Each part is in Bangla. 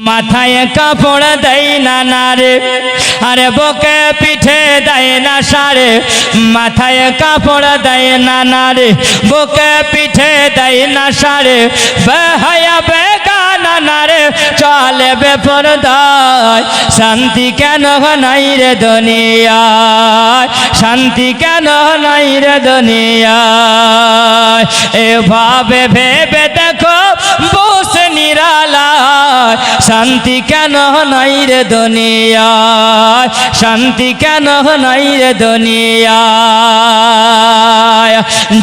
মাথায় কাপড় দেয় না নারে, আরে বুকে পিঠে দেয় না সারে। মাথায় কাপড় দেয় না নারে, বুকে পিঠে দেয় না সারে। বেহায়া বেগানা নারে চলে বেপরদায়। শান্তি কেন নাই রে দুনিয়ায়, শান্তি কেন নাই রে দুনিয়ায়। এভাবে ভেবে দেখো বসে নিরালায়, শান্তি কেন নাই রে দুনিয়ায়, শান্তি কেন নাই রে দুনিয়ায়।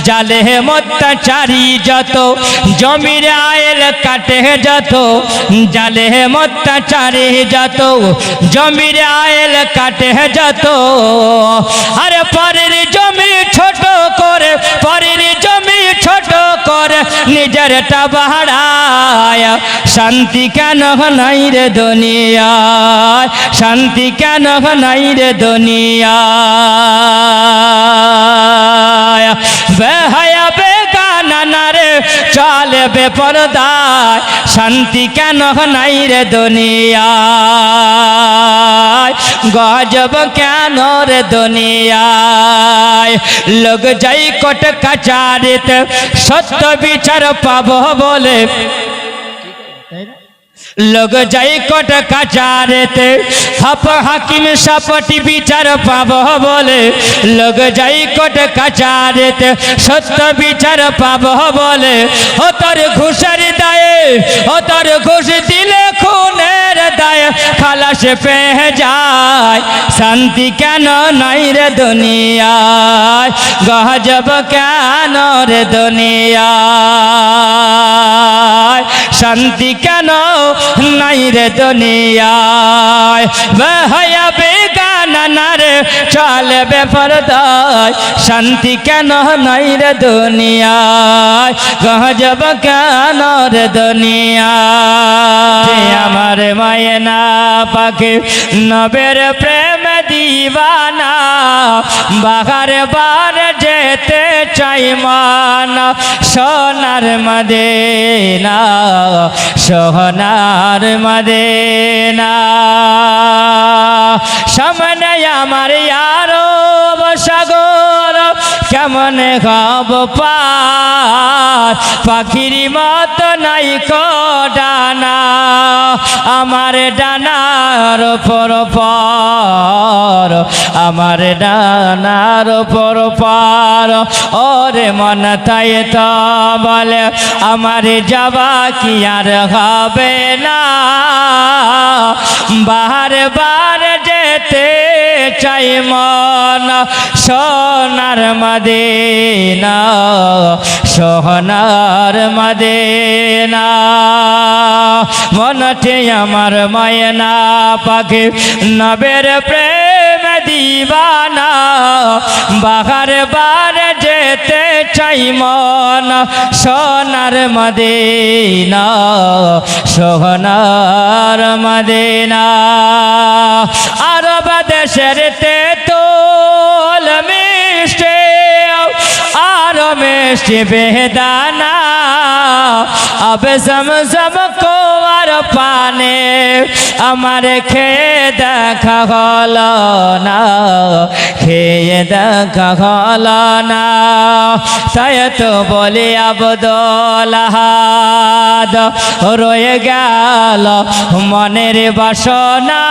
জালে অত্যাচারী যত জমির আয়েল কাটে যত, জালে অত্যাচারী যত জমির আয়েল কাটে যত। আরে পরের জমি ছোট করে, পরের জমি ছোট করে নিজেরটা বাড়ায়। শান্তি কেন নাই রে দুনিয়ায়, শান্তি কেন নাই রে দুনিয়ায়। বেহায়া বেগানা নারে চলে বেপরদায়। শান্তি কেন নাই রে দুনিয়ায়, গজব কেন রে দুনিয়ায়। লোক যাই কোট কাচারিতে সত্য বিচার পাবো বলে, লোক যাই কোট কাচারেতে হাপ হাকিম সাপটি বিচার পাবো বলে। লোক যাই কোট কাচারেতে সত্য বিচার পাবো বলে। ও তোর ঘুষের দায়ে, ও তোর ঘুষ দিলে খুনের দায়ে খালাস পেয়ে যায়। শান্তি কেন নাই রে দুনিয়ায়, গজব কেন রে দুনিয়ায়। শান্তি কেন নাই রে দুনিয়ায়। বেহায়া বেগানা নারে চলে বেপরদায়। শান্তি কেন নাই রে দুনিয়ায়, গজব কেন রে দুনিয়ায়। আমার মায়না পাখি নবের প্রেম দিবানা, বাহার বার যেতে চাই মানা। সোনার মদিনা, সোনার মদিনা। সামনে আমার আরব সাগর, কেমন হব পার। পাখির মত নাই কো ডানা, আমার ডানার উপর পার, আমার ডানার উপর পার। ওরে মন তাই তো বলে আমার যাবা কি আর হবে না। বার বার যেতে চাই মন, সোনার মদিনা, সোনার মদিনা। মনটি আমার মায়না পাখি নবের প্রেম দিবানা, বাহার বার যেতে চাই মন, সোনার মদিনা, সোনার মদিনা। আরব দেশের তেঁতুল মিষ্টি, আরো মিষ্টি বেদানা। अब ज़मज़म कुआर पाने আমার খেয়ে দেখা হলো না, খেয়ে দেখা হলো না। তাই তো বলি আব্দুল আহাদ রয়ে গেল মনের বাসনা।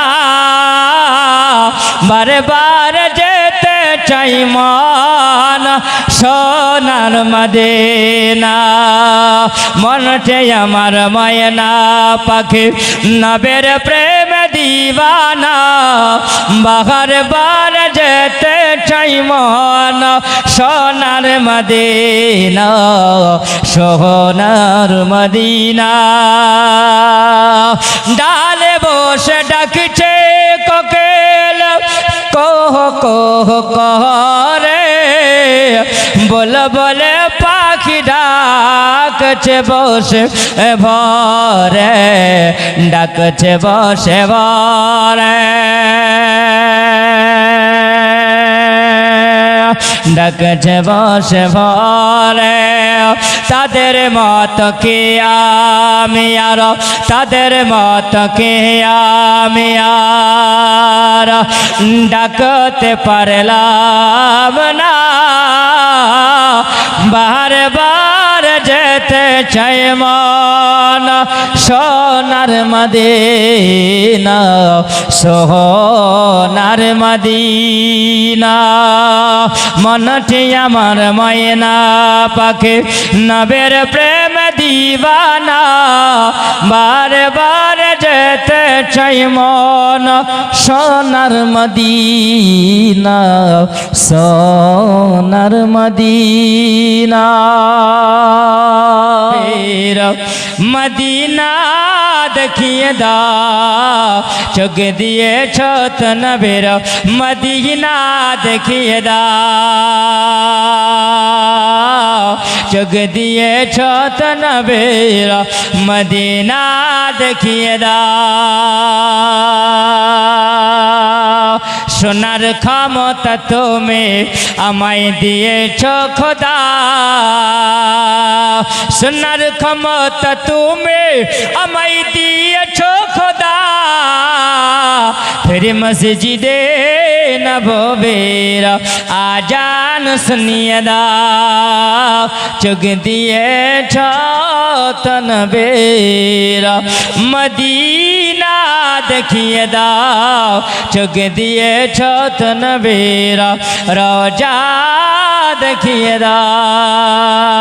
বারে বারে যেতে চাই মন, সোনার মদিনা। মনটে আমার ময়না পাখি নবের প্রেম দিবানা। বাহার বার যেতে চাই মন, সোনার মদিনা, সোনার মদিনা। ডালে বসে ডাকছে কোকিল কহ কহ করে, বলে বলে পাখি ডাকছে বসে ভরে, ডাকছে বসে ভরে। ডাকছে বসে ভরে তাদের মত কে আমি আর তাদের মত কে আমি আর ডাকতে পারলাম না বারে বার যেতে চাই মন সোনার মদিনা সোনার মদিনা মনটি আমার ময়না পাখি নবের প্রেম দিবানা বারে বার যেতে চাই মন সোনার মদিনা সোনার মদিনা মদিনা দেখিয়ে দাও চোখ দিয়ে ছত নবের মদিনা দেখিয়ে দাও চোখ দিয়ে ছত নবের মদিনা দেখিয়ে দাও সোনার ক্ষমতা তুমি আমায় দিয়েছ খোদা সোনার ক্ষমতা তুমি আমায় দিয়েছ খোদা ফির মসজিদে নববীর আজান শুনিয়ে দাও চোখ দিয়েছ তনবীর মদিনা দেখিয়ে দাও চোখ দিয়েছ তনবীর রোজা দেখিয়ে দাও